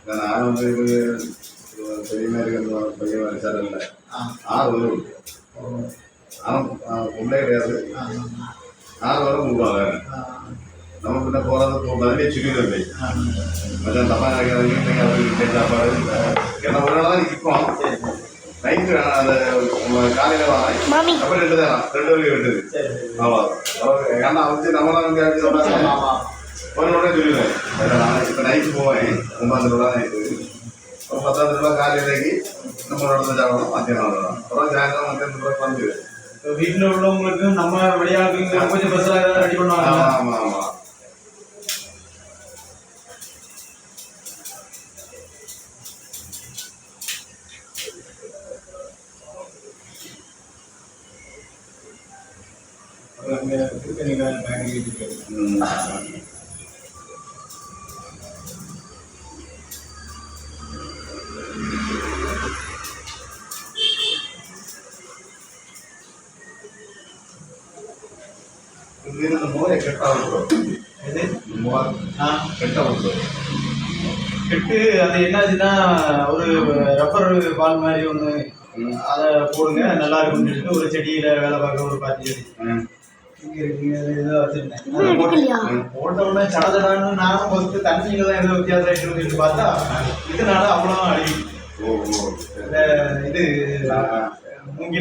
நானும் வந்து பெரியமா இருக்கிற பையன் வரிசார இல்லை 6 வரும் ஆனால் உண்டே கிடையாது 6 வரும் கொடுப்பாங்க நம்ம பின்ன போகிறது பதிலே சொல்லிடுறது மச்சான் தப்பா நினைக்காதீங்க அவருக்கு சாப்பாடு ஏன்னா ஒரு நாள் தான் நிற்போம் நைட்டு அந்த காலையில் வாங்க அப்புறம் 2 தான் 2 வரைக்கும் விட்டுது அவ்வளோ ஏன்னா வந்து நம்மளாம் வந்து ஒரு உடனே சொல்லிடுவேன் நான் இப்போ நைட்டு போவேன் 9 ரூபா நைட்டு ஒரு 10 ரூபா காலையிலேக்கு நம்ம இடத்துல சாப்பிடணும் மத்தியானம் வரணும் அப்புறம் சாயந்தரம் மத்தியானம் ரூபா குறைஞ்சிது வீட்டில் உள்ளவங்களுக்கு நம்ம விளையாடுறவங்க கொஞ்சம் பஸ்ஸாக ஏதாவது ரெடி பண்ணுவாங்க. ஆமாம் ஆமாம் இந்த மோரை கெட்டு அது என்னாச்சுன்னா ஒரு ரப்பர் பால் மாதிரி ஒன்று அதை போடுங்க நல்லா இருக்கும்னு சொல்லிட்டு ஒரு செடியில் வேலை பார்க்க ஒரு பாத்தி செடி இங்கே இருக்குங்க இதை வச்சுருந்தேன் போட்ட உடனே சடச்சடான்னு நானும் ஃபஸ்ட்டு தண்ணியில் தான் ஏதோ வித்தியாசம் ஆகிட்டு சொல்லிட்டு பார்த்தா இதனால அவ்வளோ அழுகி இது மூங்கில்